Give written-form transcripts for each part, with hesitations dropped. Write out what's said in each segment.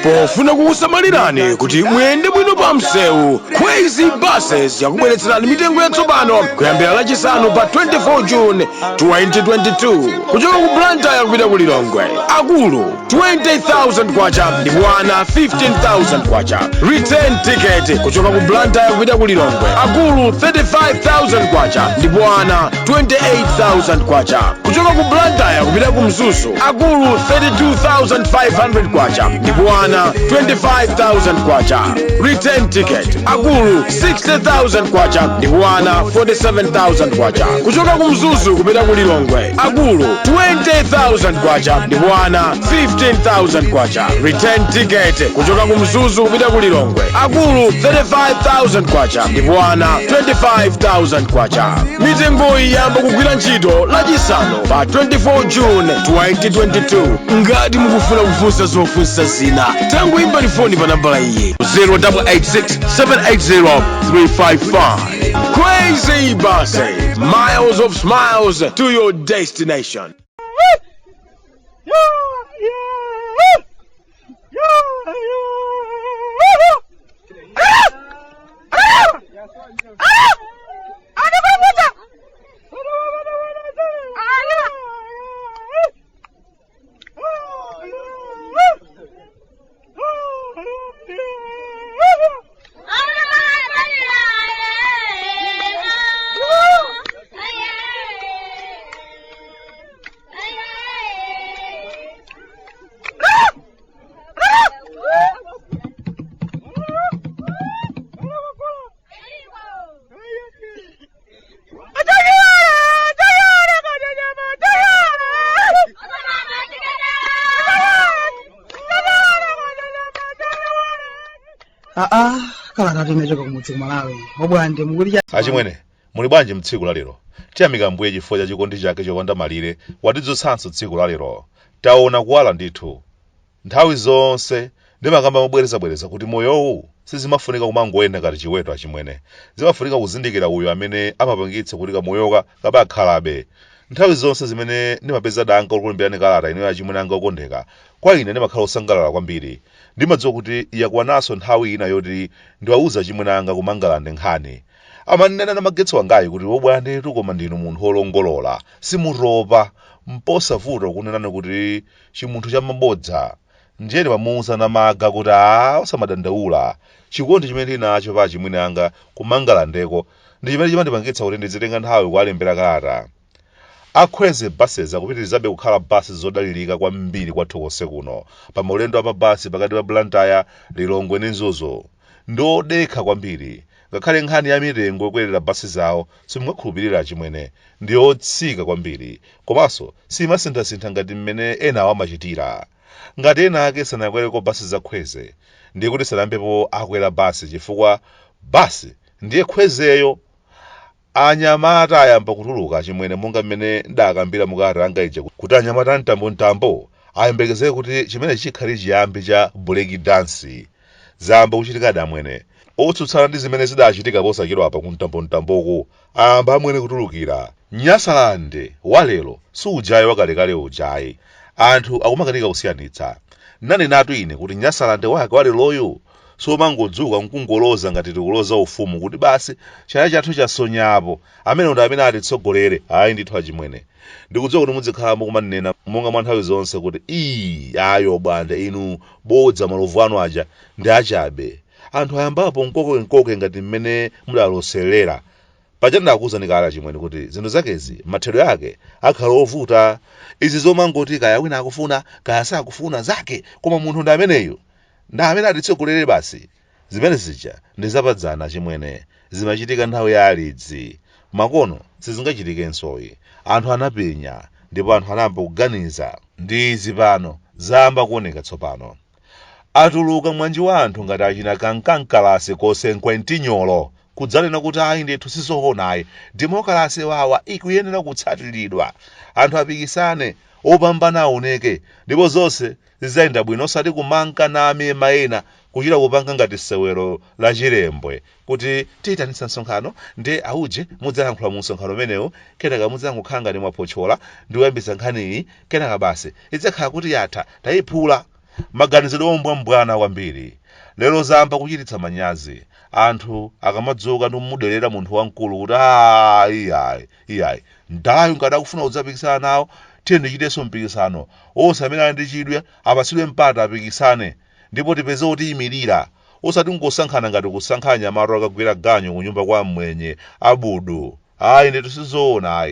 pofuna kukusamalirani kuti muyende bwino pa msewu. Khwezy buses yakubweretserani mitengo yatsopano kuyambira lachisanu pa 24 June 2022 kuchoka ku Bwande kupita ku Lilongwe. Akulu 20,000 kwacha ndi Bwana 15,000 kwacha. Return ticket kuchoka ku Bwande kupita ku Lilongwe. Akulu 35,000 kwacha ndi Bwana 28,000 kwacha. Kuchoka ku Bwande kupita ku Mzuzu. Akulu 32,500 kwacha ndi Bwana 25,000 kwacha. Return ticket. Akulu 60,000 kwacha ndi Bwana 47,000 kwacha. Kuchoka ku Mzuzu kupita ku Lilongwe. Akulu 20,000 kwacha ndi Bwana 15,000 kwacha. Return ticket. Kuchoka ku Mzuzu kupita ku Lilongwe. Akulu 35,000 kwacha ndi Bwana 25,000 kwacha. Mitengo iyamba kugwira ntchito lachisanu pa 24 June 2022. Ngati mukufuna kufunsa zofunsa zina, tangoimbani foni pa nambala iyi 0886 780 355. Khwezy buses, miles of smiles to your destination. Kalata timechoka kumudzi Malawi. Bwande mukuti achimwene muli bwanji mtsiku la lero. Tiyamika Mbuye chifukwa cha chikondi chake chopanda malire watidzutsanso tsiku la lero. Taona kuwala ndithu. Nthawi zonse ndimakamba mobwereza kuti moyowu sizimafunika kumangoyenda ngati chiweto achimwene. Zimafunika kuzindikira uyo amene amapangitsa kuti kamoyoka kabakhalabe. Nthawi zonse zimene ndimapeza danga olumbirani kalata ino achimwene anga okondeka. Kwa ine ndimakhala osangalala kwambiri. Ndimadziwa kuti yakwananso nthawi ina yoti ndiwauza achimwene anga kumangalande nkhani. Amanena namagetso wangayi kuti Bwande koma ndinu munthu olongolola, simuropa, mposavuta kunenani kuti chimunthu chamabodza. Njeni pamusa namaga kuti osamadandaula. Chikondi chimene ndinacho pa achimwene anga kumangalandeko ndi chimene chimandipangitsa kuti ndizitenga nthawi kuwalembera kalata. Khwezy buses akupitirizabe kukhala basi zodalirika kwambiri kwathu konse kuno pa maulendo amabasi pakati pa Bwande, Lilongwe ndi Mzuzu. Ndodekha kwambiri. Ngakhale nkhani ya mitengo yokwerera basi zawo simungakhulupirira achimwene, ndi yotsika kwambiri. Komanso simasintha ngati mmene ena amachitira. Ngati ena ake sanakwereko basi za Khwezy, ndiye kuti sanambepo akwera basi chifukwa basi ndiye Khwezeyo. Anyamata ayamba kutuluka achimwene monga mmene ndakambira mukalata anga ija kuti anyamata mtambomtambo ayembekezere kuti chimene chikhali chiyambi cha break dance zamba kuchitika amwene. Otsutsana ndi zimene zidachitika posachedwa apa ku mtambomtamboko ayamba amwene kutulukira. Nyasalande walero sujayi wakalekale ujayi. Anthu akumakanika kusiyanitsa. Nane natu ine kuti Nyasalande wake waleroyo somangodzuka nkungoloza ngati tikuloza ufumu kuti basi chaya chathu chasonyapo amene ndo amene atitsogolere. Ayi ndithu achimwene. Ndikudziwa kuti muzikhalamo kumanena monga mwa nthawi zonse kuti ayo Bwande inu bodza malovu anu aja ndi achabe. Anthu ayambapo nkoke ngati mmene mudaloserera. Paja ndakuwuzani kale achimwene kuti zinthu zakezi mathero yake akhala ovuta. Izi zomangoti kaya wina akufuna kaya sakufuna zake koma munthu ndi ameneyo. Nda amene atitsogolere basi. Zimene zija ndi zapadzana achimwene. Zimachitika nthawi ya alidzi. Makono sizingachitikensoyi. Anthu anapenya ndipo anthu anayamba kuganiza. Ndi izi pano zayamba kuoneka tsopano. Atuluka mwanji wa anthu ngati achina kankankalasi kosenkwentinyolo kudzanena kuti ayi ndithu sizoona demokrasi wawa ikuyenera kutsatiridwa. Anthu apikisane opambana aoneke ndipo zonse zizayenda bwino osati kumanka nami mayena kuchita kupanga ngati sewero la chilembwe kuti tiyitanitsa msonkhano ndi auje mudzayankhula mu msonkhano umenewu kenaka mudzangokhala ngati mwapochola ndi kuyambitsa nkhaniyi kenaka basi idzakhala kuti yatha tayiphula. maganizidwe ombwambwana kwambiri. Lero zamba kuchititsa manyazi. Anthu akamadzuka ndumudelera munthu wamkulu kuti iyayi ndayo ngada kufuna kudzapikisana nawo tiye ndichiteso mpikisano osamene ndi chidwe apasidwe mpata apikisane ndipo tipeze kuti imirira osati ngosankhana ngati kusankhana nyamaro akagwira ganyo kunyumba kwa mwenye abudu ndi tusizoona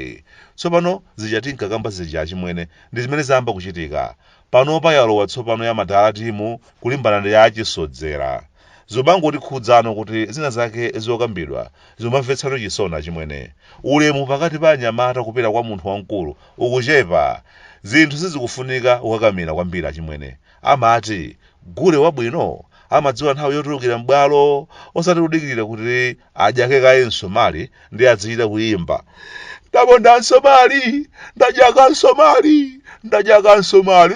tsopano zichatinka kamba zija chimwene ndi zimene zamba kuchitika panopa yalowa tsopano ya madala timu kulimbana ndi achisodzera zomangoti khudzano kuti zina zake zokambidwa zomamvetsano chisona chimwene ulemu pakati pa anyamata kupita kwa munthu wamkulu ukuchepa zinthu sizikufunika ukakamira kwambiri achimwene amati Gule wabwino amadziwa nthawi yotulukira m'bwalo osati kudikirira kuti adyake kaye msomali ndi adzichita kuyimba ndabonda msomali ndadyaka msomali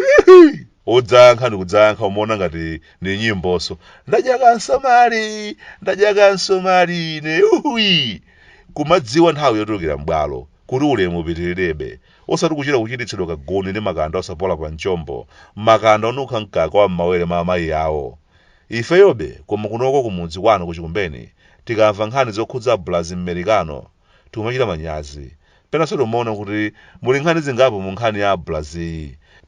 udzankha ndi kudzankha umaona ngati ndi nyimboso ndadyaka msomali ne kumadziwa nthawi yotulukira m'bwalo kuti ulemu upitirirebe osati kuchita kuchititsidwa kagoni ndi makanda osapola pa mchombo makanda onukha mkaka wa m'mawere ma amayi awo ifeyobe koma kunoko kumudzi kwanu kuchikumbeni tikamva nkhani zokhudza braz m'merikano tikumachita manyazi penanso timaona kuti muli nkhani zingapo mu nkhani ya braz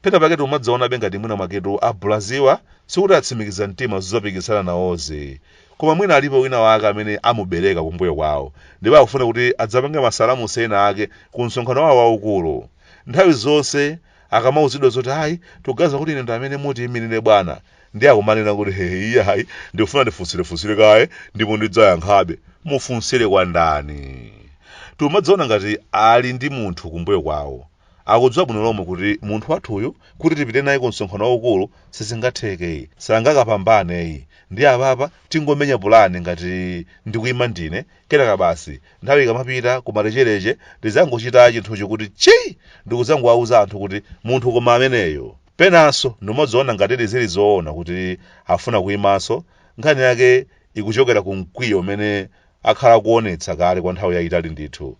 pena pake timadzaona ngati mwina maketu a braziwa sikuti atsimikiza mtima zopikisana nawozi koma mwina alipo wina wake amene amubereka kumbuyo kwawo ndipo akufuna kuti adzapange masalamu ena ake ku msonkhano wawo waukulu nthawi zonse akamauzidwa zoti tugaza kuti ine ndi amene muti imirire bwana ndi akumanena kuti ndikufuna ndifunsire kaye ndipo ndidzayankhabe mufunsire kwa ndani timadzaona ngati ali ndi munthu kumbuyo kwawo akudziwa bwino lomwe kuti munthu wathuyu kuti tipite naye ku msonkhano waukulu sizingatheke sangakapambane ndi apapa tingomenya pulani ngati ndikuyima ndine kenaka basi nthawi ikamapita kumalechereche ndizangochita chinthucho kuti ndikudzangowauza anthu kuti munthu koma ameneyo penanso ndimadzaona ngati zili zoona kuti afuna kuyimanso nkhani yake ikuchokera ku mkwiyo umene akhala kuonetsa kale kwa nthawi yayitali ndithu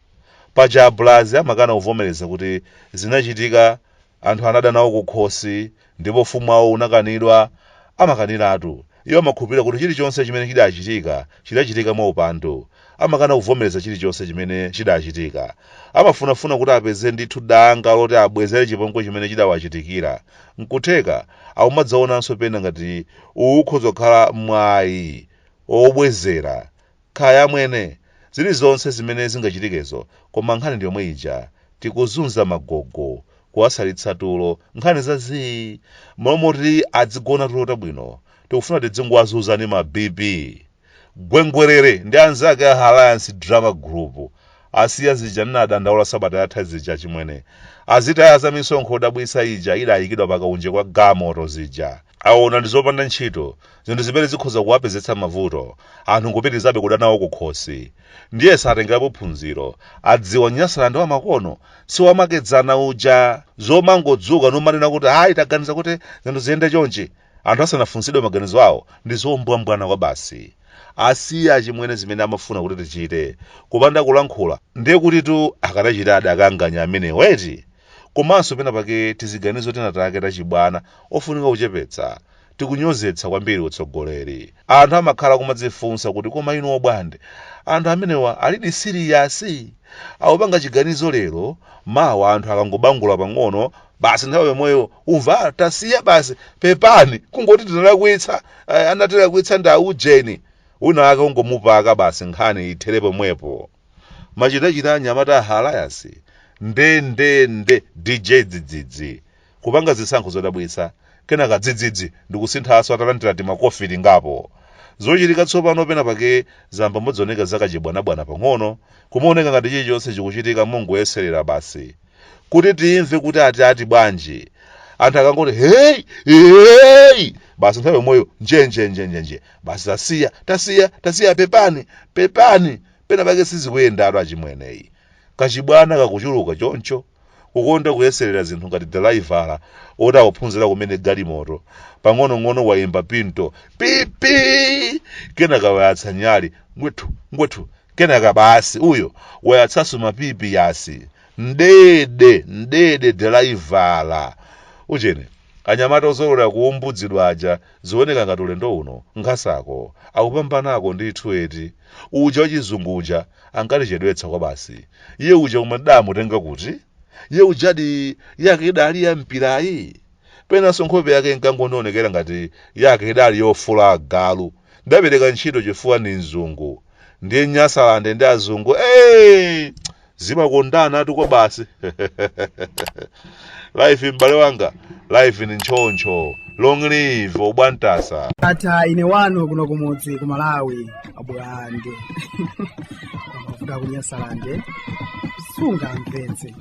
paja braz amakana kuvomereza kuti zinachitika anthu anada nawo kukhosi ndipo fumu awo unakanidwa amakaniratu iwo amakhulupirira kuti chilichonse chimene chidachitika mwaupandu amakana kuvomereza chilichonse chimene chidachitika amafunafuna kuti apeze ndithu danga loti abwezere chipongwe chimene chidawachitikira nkutheka akumadzaonanso pena ngati ukhoza kukhala mwayi obwezera khaya mwene zili zonse zimene zingachitikezo koma nkhani ndi yomwe ija tikuzunza magogo kuwasalitsa tulo nkhani zazi momoti adzigona tulo tabwino tikufuna tidzingowazuza ma BP Gwengwereeeeeee ndi anzake a Halayansi drama group asiya zija ninadandaula sabata yatha zija chimwene azitaya za misonkho odabwisa ija idayikidwa pakaunje kwa gamoto zija aona ndizopanda ntchito zinthu zimene zikhoza kuwapezetsa mavuto anthu nkupitirizabe kudanawo kukhosi ndiye satengerapo phunziro adziwa nyasala ndi wamakono siwamakedzana uja zomangodzuka nomanena kuti taganiza kuti zinthu ziyende chonchi anthu asanafunsidwe maganizo awo ndi zombwambwana kwa basi asiya chimwene zimene amafuna kuti tichite kupanda kulankhula ndiye kuti tu akanachita adakanganya amene weti komanso pena pake tiziganizo tinatake tachibwana ofunika kuchepetsa tikunyozetsa kwambiri utsogoleri anthu amakhala kumadzifunsa kuti koma inu Bwande anthu amenewa alidi siriyasi awupanga chiganizo lero mawa anthu akangobangula pang'ono basi nthawi yomweyo umva tasiya basi pepani kungoti tinalakwitsa anatilakwitsa ndi aujeni una ake ungomupaka basi nkhani itherepo mwepo machitachita anyamata Halayansi nde DJ dzidzidzi kupanga zisankho zodabwitsa kenaka dzidzidzi ndikusinthaso atalandira timakofiti ngapo zochitika tsopano pena pake zamba modzoneka zakachibwanabwana pang'ono kumaoneka ngati chilichonse chikuchitika mongoyeserera basi kuti timve kuti ati bwanji anthu akangoti hey basi nthawi yomweyo nje basi tasiya pepani pena pake sizikuyendatu achimweneyi kachibwana kakuchuluka choncho kukonda kuyeserera zinthu ngati driver oti akuphunzira kumene galimoto pang'onong'ono wayimba pinto pipi kenaka wayatsa nyali ngwethu kenaka basi uyo wayatsaso mapipi yasi ndede driver uchene anyamata ozolera kuumbudzidwa aja zioneka ngati ulendo uno nkhasako akupambanako ndithu eti uja wachizungu uja ankatichedwetsa kwa basi iye uja kumadamu tenga kuti iye ujadi yake idali ya mpirayi penanso nkhope yake nkangononekera ngati yake idali yofula galu ndapereka ntchito chifukwa ni mzungu ndiye nyasalande ndi azungu zimakondana atu kwa basi life m'bale wanga life ni nchoncho long live obwantasa ata ine wanu kuno kumudzi ku Malawi abwande amafuta kunyasalande sunga mvetse